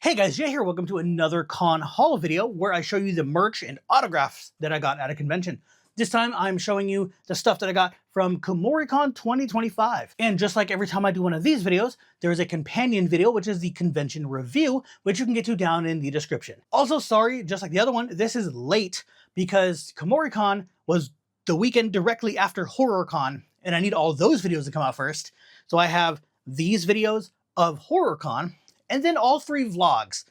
Hey guys, Jay here. Welcome to another con haul video where I show you the merch and autographs that I got at a convention. This time I'm showing you the stuff that I got from Kumoricon 2025. And just like every time I do one of these videos, there is a companion video, which is the convention review, which you can get to down in the description. Also, sorry, just like the other one, this is late because Kumoricon was the weekend directly after HorrorCon, and I need all those videos to come out first. So I have these videos of HorrorCon, and then all 3 vlogs,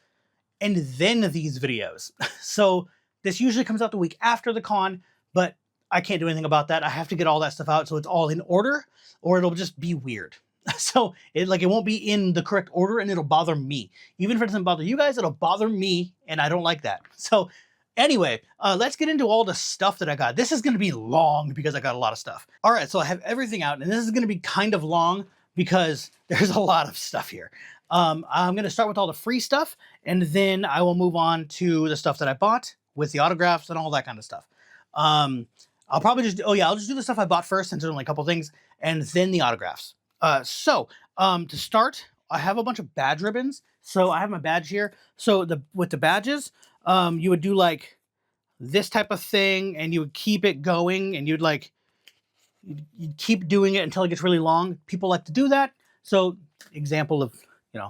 and then these videos. So this usually comes out the week after the con, but I can't do anything about that. I have to get all that stuff out so it's all in order, or it'll just be weird. So it won't be in the correct order, and it'll bother me. Even if it doesn't bother you guys, it'll bother me, and I don't like that. So anyway, let's get into all the stuff that I got. This is going to be long because I got a lot of stuff. All right, so I have everything out, and this is going to be kind of long because there's a lot of stuff here. I'm going to start with all the free stuff, and then I will move on to the stuff that I bought with the autographs and all that kind of stuff. I'll probably just, I'll just do the stuff I bought first, since there's only a couple things, and then the autographs. To start, I have a bunch of badge ribbons. So I have my badge here. So with the badges, you would do like this type of thing, and you would keep it going, and you'd keep doing it until it gets really long. People like to do that. So example of,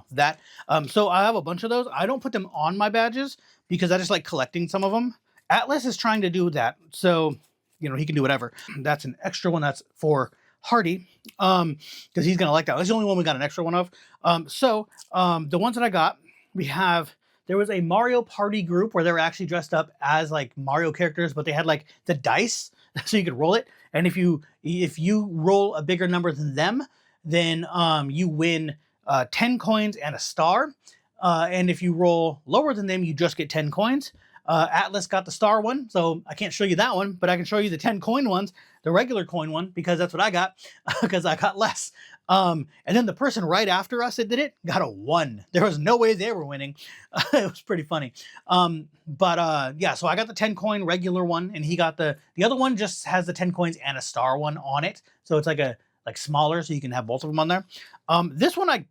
that. So I have a bunch of those. I don't put them on my badges because I just like collecting some of them. Atlas is trying to do that. So, he can do whatever. That's an extra one. That's for Hardy. Because he's going to like that. That's the only one we got an extra one of. The ones that I got, there was a Mario Party group where they were actually dressed up as like Mario characters, but they had like the dice so you could roll it. And if you roll a bigger number than them, then you win 10 coins and a star. And if you roll lower than them, you just get 10 coins. Atlas got the star one, so I can't show you that one, but I can show you the 10 coin ones, the regular coin one, because that's what I got, because I got less. And then the person right after us that did it got a 1. There was no way they were winning. It was pretty funny. Yeah, so I got the 10 coin regular one, and he got the other one just has the 10 coins and a star one on it. So it's like smaller, so you can have both of them on there. This one, I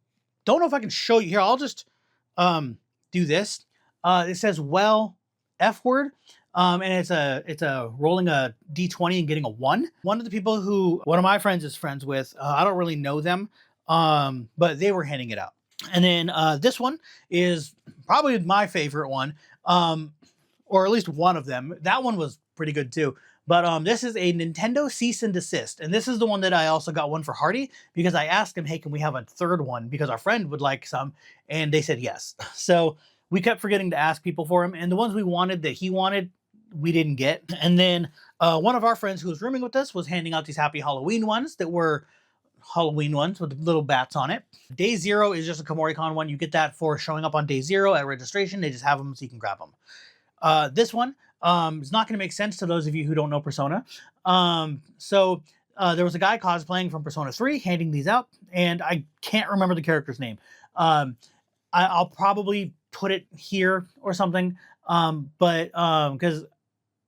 don't know if I can show you here. I'll just do this. It says, well, F word. And it's a rolling a D20 and getting a 1. One of the people who one of my friends is friends with, I don't really know them, but they were handing it out. And then this one is probably my favorite one, or at least one of them. That one was pretty good too. But this is a Nintendo Cease and Desist. And this is the one that I also got one for Hardy, because I asked him, hey, can we have a third one? Because our friend would like some, and they said yes. So we kept forgetting to ask people for him. And the ones we wanted that he wanted, we didn't get. And then one of our friends who was rooming with us was handing out these Happy Halloween ones that were Halloween ones with little bats on it. Day 0 is just a Kumoricon one. You get that for showing up on day 0 at registration. They just have them so you can grab them. This one is not going to make sense to those of you who don't know Persona. There was a guy cosplaying from Persona 3 handing these out, and I can't remember the character's name. I'll probably put it here or something, because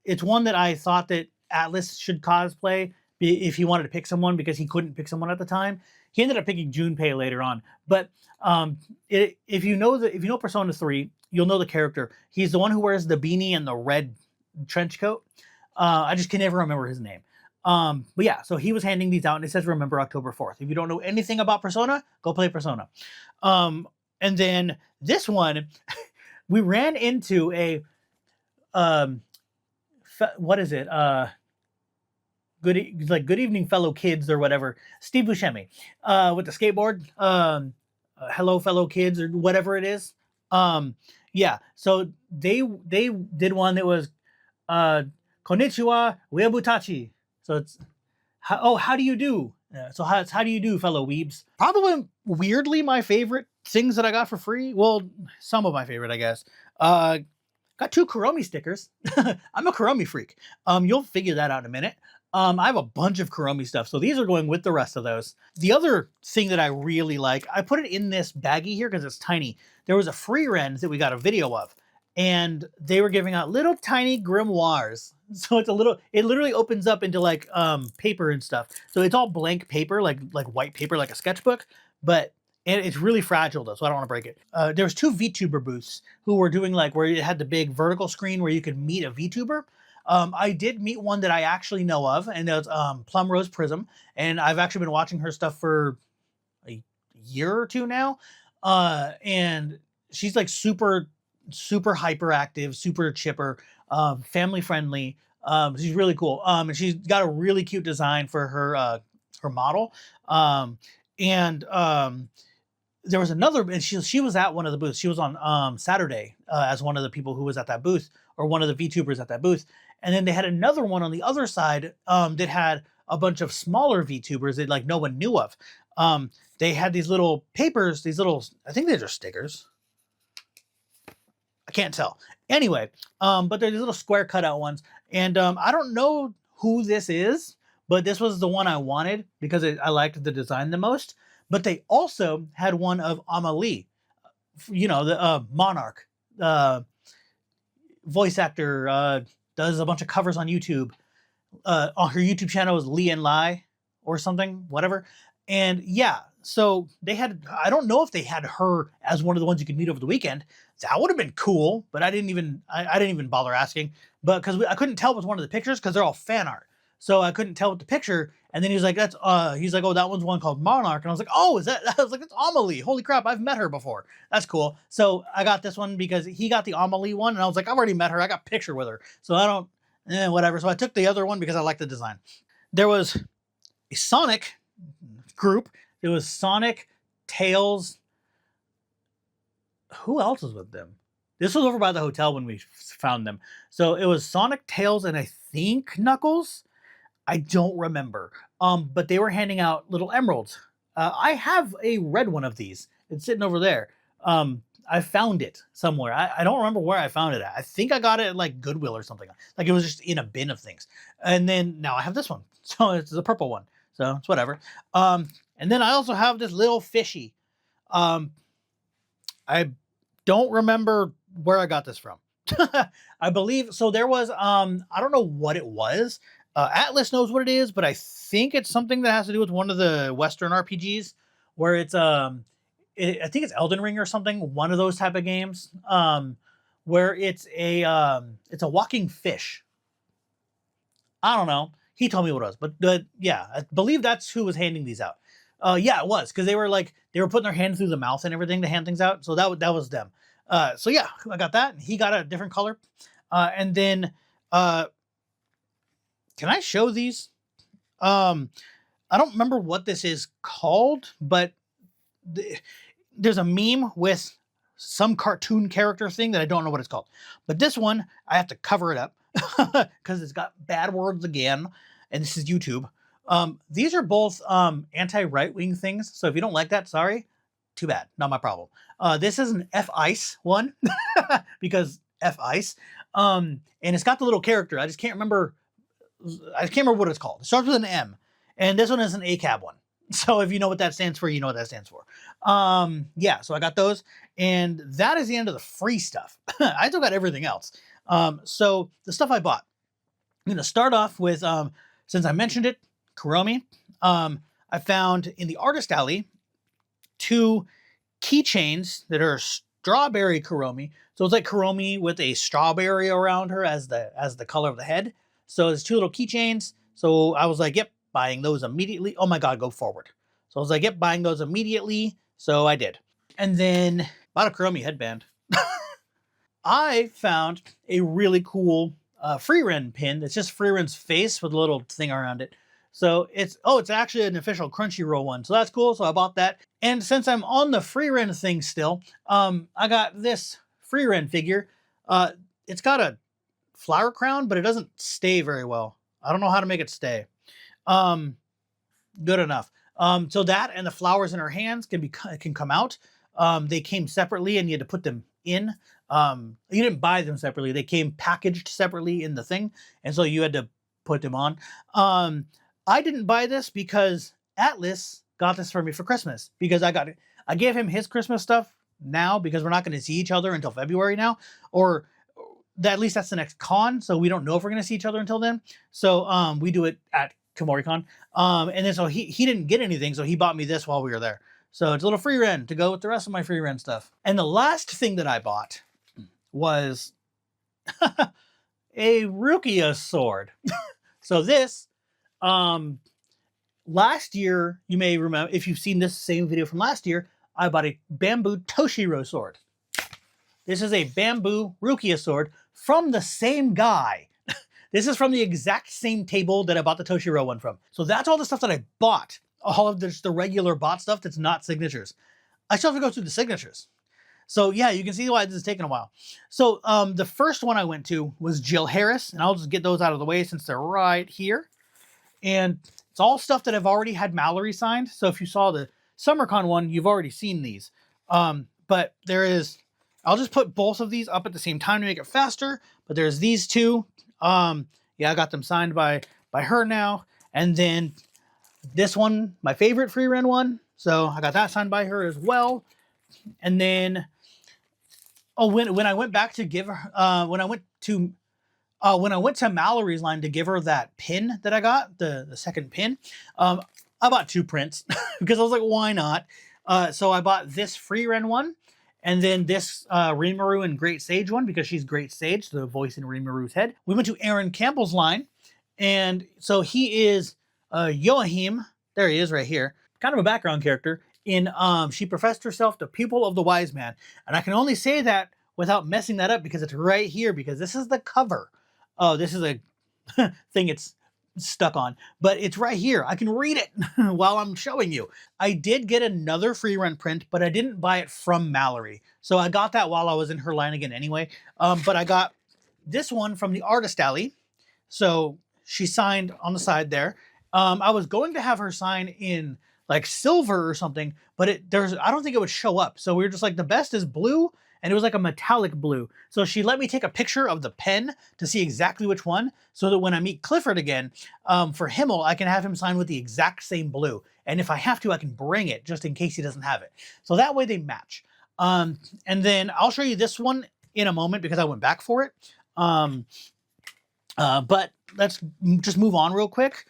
it's one that I thought that Atlas should cosplay if he wanted to pick someone, because he couldn't pick someone at the time. He ended up picking Junpei later on. But if you know Persona 3, you'll know the character. He's the one who wears the beanie and the red trench coat. I just can never remember his name. But yeah, so he was handing these out, and it says remember October 4th. If you don't know anything about Persona, go play Persona. And then this one, we ran into a what is it? Good evening, fellow kids, or whatever. Steve Buscemi, with the skateboard. Hello, fellow kids, or whatever it is. Yeah. So they did one that was Konnichiwa Weebutachi. So it's how do you do? So how do you do, fellow weebs? Probably weirdly my favorite things that I got for free. Well, some of my favorite, I guess. Got 2 Kuromi stickers. I'm a Kuromi freak. You'll figure that out in a minute. I have a bunch of Kuromi stuff, so these are going with the rest of those. The other thing that I really like, I put it in this baggie here because it's tiny. There was a free rend that we got a video of, and they were giving out little tiny grimoires. So it literally opens up into like paper and stuff. So it's all blank paper, like white paper, like a sketchbook, but And it's really fragile though, so I don't want to break it. There was two VTuber booths who were doing like where it had the big vertical screen where you could meet a VTuber. I did meet one that I actually know of, and that's Plum Rose Prism, and I've actually been watching her stuff for a year or two now, and she's like super hyperactive, super chipper, family friendly. She's really cool, and she's got a really cute design for her model, and there was another, and she was at one of the booths. She was on Saturday as one of the people who was at that booth, or one of the VTubers at that booth. And then they had another one on the other side that had a bunch of smaller VTubers that like no one knew of. They had these little papers, these little, I think they're just stickers. I can't tell. Anyway, but they're these little square cutout ones. And I don't know who this is, but this was the one I wanted because I liked the design the most. But they also had one of Amelie, you know, the Monarch, voice actor, does a bunch of covers on YouTube. On her YouTube channel is Lee and Lai or something, whatever. And yeah, so they had, I don't know if they had her as one of the ones you could meet over the weekend. That would have been cool, but I didn't even bother asking. But because I couldn't tell it was one of the pictures because they're all fan art. So I couldn't tell with the picture. And then he was like, he's like, oh, that one's one called Monarch. And I was like, oh, is that, I was like, it's Amelie. Holy crap, I've met her before. That's cool. So I got this one because he got the Amelie one. And I was like, I've already met her. I got a picture with her. So I don't, whatever. So I took the other one because I like the design. There was a Sonic group. It was Sonic, Tails. Who else was with them? This was over by the hotel when we found them. So it was Sonic, Tails, and I think Knuckles. I don't remember. But they were handing out little emeralds. I have a red one of these. It's sitting over there. I found it somewhere. I don't remember where I found it at. I think I got it at like Goodwill or something. Like it was just in a bin of things. And then now I have this one. So it's the purple one. So it's whatever. And then I also have this little fishy. I don't remember where I got this from. I believe, so there was, I don't know what it was. Atlas knows what it is, but I think it's something that has to do with one of the Western RPGs where it's, I think it's Elden Ring or something. One of those type of games, where it's a walking fish. I don't know. He told me what it was, but yeah, I believe that's who was handing these out. Yeah, it was, because they were putting their hand through the mouth and everything to hand things out. So that was them. So yeah, I got that. He got a different color. And then, can I show these? I don't remember what this is called, but there's a meme with some cartoon character thing that I don't know what it's called. But this one, I have to cover it up because it's got bad words again. And this is YouTube. These are both anti-right-wing things. So if you don't like that, sorry. Too bad. Not my problem. This is an F-Ice one because F-Ice. And it's got the little character. I can't remember what it's called. It starts with an M. And this one is an ACAB one. So if you know what that stands for, you know what that stands for. Yeah, so I got those. And that is the end of the free stuff. I still got everything else. So the stuff I bought. I'm going to start off with, since I mentioned it, Kuromi. I found in the Artist Alley 2 keychains that are strawberry Kuromi. So it's like Kuromi with a strawberry around her as the color of the head. So it's 2 little keychains. So I was like, yep, buying those immediately. Oh my God, go forward. So I was like, yep, buying those immediately. So I did. And then bought a Kuromi headband. I found a really cool Freeren pin. It's just Freeren's face with a little thing around it. So it's actually an official Crunchyroll one. So that's cool. So I bought that. And since I'm on the Freeren thing still, I got this Freeren figure. It's got a flower crown, but it doesn't stay very well. I don't know how to make it stay. Good enough. So that and the flowers in her hands can come out. They came separately and you had to put them in. You didn't buy them separately. They came packaged separately in the thing. And so you had to put them on. I didn't buy this because Atlas got this for me for Christmas because I gave him his Christmas stuff now because we're not going to see each other until February now, or at least that's the next con. So we don't know if we're going to see each other until then. So, we do it at Kumoricon. And then so he didn't get anything. So he bought me this while we were there. So it's a little free rend to go with the rest of my free rend stuff. And the last thing that I bought was a Rukia sword. So this, last year, you may remember, if you've seen this same video from last year, I bought a bamboo Toshiro sword. This is a bamboo Rukia sword from the same guy. This is from the exact same table that I bought the Toshiro one from. So that's all the stuff that I bought. All of the regular bought stuff that's not signatures. I still have to go through the signatures. So yeah, you can see why this is taking a while. So the first one I went to was Jill Harris, and I'll just get those out of the way since they're right here. And it's all stuff that I've already had Mallory signed. So if you saw the SummerCon one, you've already seen these. But there is, I'll just put both of these up at the same time to make it faster. But there's these two. Yeah, I got them signed by her now. And then this one, my favorite free rent one. So I got that signed by her as well. And then, oh, when I went back to give her, when I went to Mallory's line to give her that pin that I got, the second pin, I bought 2 prints because I was like, why not? So I bought this free rent one, and then this Rimuru and Great Sage one because she's Great Sage, the voice in Rimuru's head. We went to Aaron Campbell's line, and so he is Joachim. There he is right here. Kind of a background character. In she professed herself the pupil of the wise man. And I can only say that without messing that up because it's right here, because this is the cover. Oh, this is a thing it's stuck on, but it's right here. I can read it while I'm showing you. I did get another free rent print, but I didn't buy it from Mallory. So I got that while I was in her line again anyway. But I got this one from the Artist Alley. So she signed on the side there. I was going to have her sign in like silver or something, but I don't think it would show up. So we were just like, the best is blue, and it was like a metallic blue. So she let me take a picture of the pen to see exactly which one, so that when I meet Clifford again, for Himmel, I can have him sign with the exact same blue. And if I have to, I can bring it just in case he doesn't have it. So that way they match. And then I'll show you this one in a moment because I went back for it. But let's just move on real quick.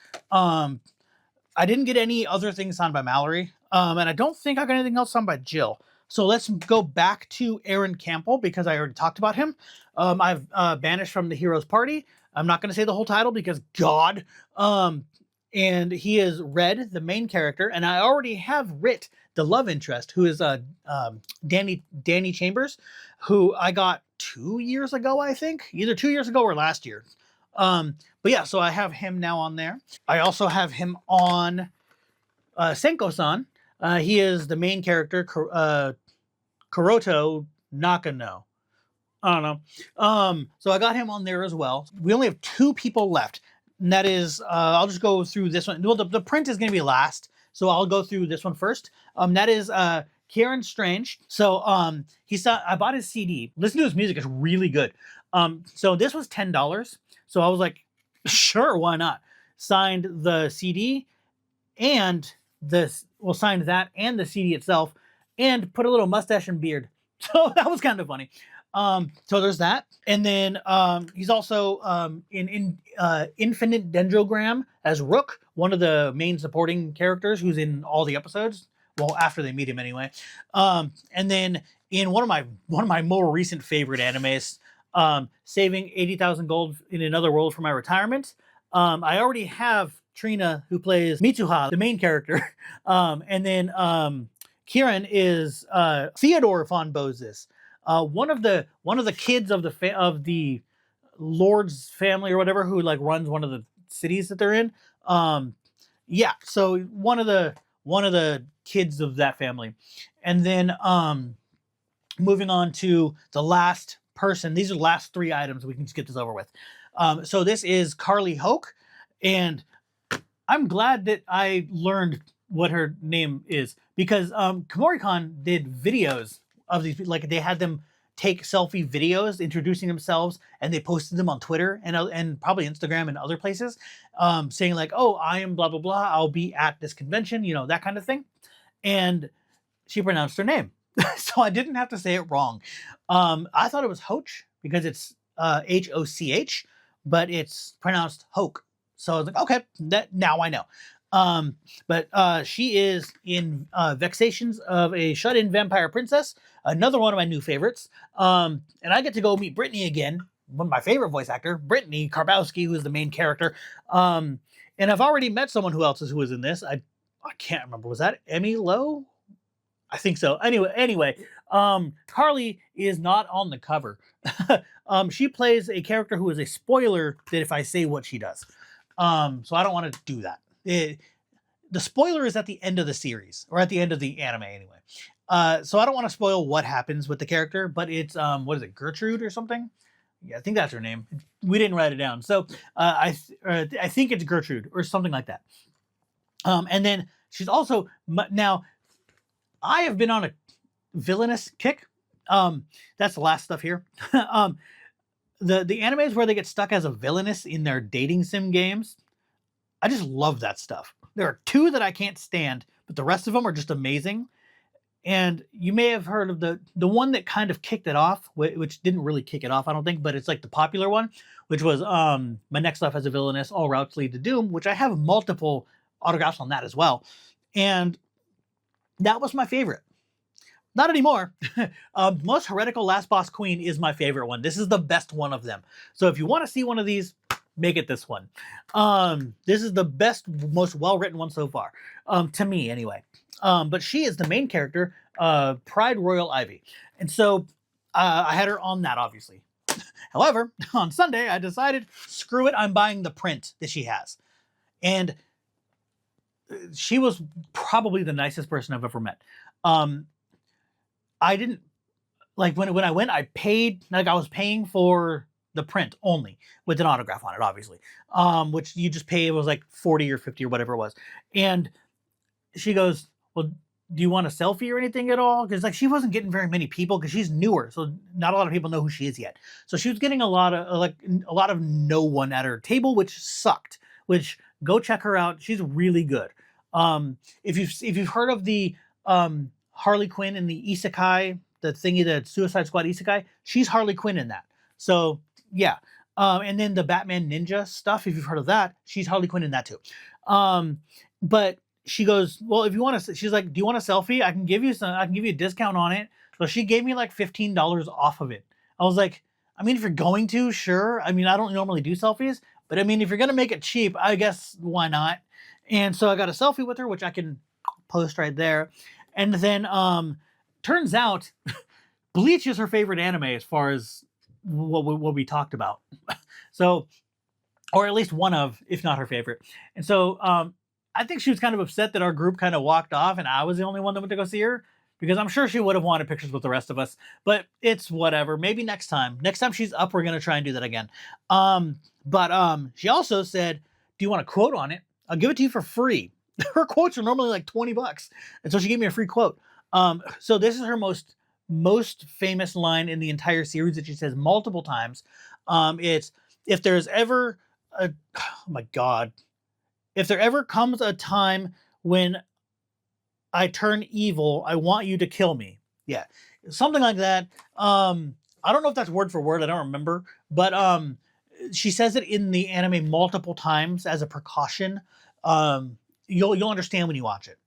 I didn't get any other things signed by Mallory, and I don't think I got anything else signed by Jill. So let's go back to Aaron Campbell because I already talked about him. I've banished from the Heroes Party. I'm not going to say the whole title because God. And he is Red, the main character, and I already have Rit, the love interest, who is Danny Chambers, who I got 2 years ago, I think, either 2 years ago or last year. But yeah, so I have him now on there. I also have him on Senko-san. He is the main character, Kuroto Nakano. I don't know. So I got him on there as well. We only have 2 people left. And that is, I'll just go through this one. Well, the print is going to be last. So I'll go through this one first. That is Kieran Strange. So I bought his CD. Listen to his music. It's really good. So this was $10. So I was like, sure, why not? Signed the CD and signed that and the CD itself, and put a little mustache and beard. So that was kind of funny. So there's that. And then he's also in Infinite Dendrogram as Rook, one of the main supporting characters who's in all the episodes. Well, after they meet him anyway. And then in one of my more recent favorite animes, saving 80,000 gold in another world for my retirement. I already have Trina, who plays Mitsuha, the main character. And then Kieran is Theodore von Bozis, one of the kids of the Lord's family or whatever, who like runs one of the cities that they're in. Yeah, so one of the kids of that family. And then moving on to the last person. These are the last 3 items. We can just get this over with. So this is Carly Hoke, and I'm glad that I learned what her name is, because Kumoricon did videos of these, like they had them take selfie videos introducing themselves, and they posted them on Twitter and probably Instagram and other places, saying like, oh, I am blah, blah, blah. I'll be at this convention, that kind of thing. And she pronounced her name. So I didn't have to say it wrong. I thought it was Hoch because it's Hoch, but it's pronounced Hoke. So I was like, okay, now I know. But she is in Vexations of a Shut-In Vampire Princess, another one of my new favorites. And I get to go meet Brittany again, one of my favorite voice actor, Brittany Karbowski, who is the main character. And I've already met someone who was in this. I can't remember. Was that Emmy Lowe? I think so. Anyway, Carly is not on the cover. She plays a character who is a spoiler that if I say what she does. So I don't want to do that. The spoiler is at the end of the series, or at the end of the anime anyway. So I don't want to spoil what happens with the character, but it's, what is it, Gertrude or something? Yeah, I think that's her name. We didn't write it down. So I think it's Gertrude or something like that. And then she's also, now I have been on a villainous kick. That's the last stuff here. The animes where they get stuck as a villainess in their dating sim games, I just love that stuff. There are two that I can't stand, but the rest of them are just amazing. And you may have heard of the one that kind of kicked it off, which didn't really kick it off, I don't think, but it's like the popular one, which was My Next Life as a Villainess, All Routes Lead to Doom, which I have multiple autographs on that as well. And that was my favorite. Not anymore. Most Heretical Last Boss Queen is my favorite one. This is the best one of them. So if you want to see one of these, make it this one. This is the best, most well-written one so far. To me, anyway. But she is the main character, Pride Royal Ivy. And so I had her on that, obviously. However, on Sunday, I decided, screw it, I'm buying the print that she has. And she was probably the nicest person I've ever met. I didn't, like, when I went, I paid, like, I was paying for the print only with an autograph on it, obviously. Which you just pay, it was like 40 or 50 or whatever it was. And she goes, well, do you want a selfie or anything at all? Because like she wasn't getting very many people because she's newer, so not a lot of people know who she is yet. So she was getting a lot of no one at her table, which sucked. Which, go check her out. She's really good. If you've heard of the Harley Quinn in the Isekai, the thingy, the Suicide Squad Isekai, she's Harley Quinn in that. So yeah. And then the Batman Ninja stuff, if you've heard of that, she's Harley Quinn in that too. But she goes, well, if you want to, she's like, do you want a selfie? I can give you a discount on it. So she gave me like $15 off of it. I was like, I mean, if you're going to, sure. I mean, I don't normally do selfies, but I mean, if you're going to make it cheap, I guess why not? And so I got a selfie with her, which I can post right there. And then, turns out Bleach is her favorite anime as far as what we talked about. So, or at least one of, if not her favorite. And so, I think she was kind of upset that our group kind of walked off and I was the only one that went to go see her, because I'm sure she would have wanted pictures with the rest of us, but it's whatever. Maybe next time. Next time she's up, we're going to try and do that again. But she also said, do you want a quote on it? I'll give it to you for free. Her quotes are normally like $20. And so she gave me a free quote. So this is her most famous line in the entire series that she says multiple times. It's, if there's ever oh my God. If there ever comes a time when I turn evil, I want you to kill me. Yeah, something like that. I don't know if that's word for word. I don't remember. But she says it in the anime multiple times as a precaution. You'll understand when you watch it.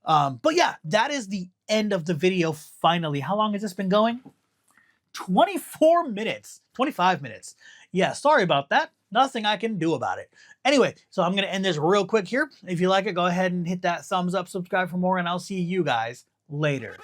But yeah, that is the end of the video finally. How long has this been going? 24 minutes. 25 minutes. Yeah, sorry about that. Nothing I can do about it. Anyway, so I'm going to end this real quick here. If you like it, go ahead and hit that thumbs up, subscribe for more, and I'll see you guys later.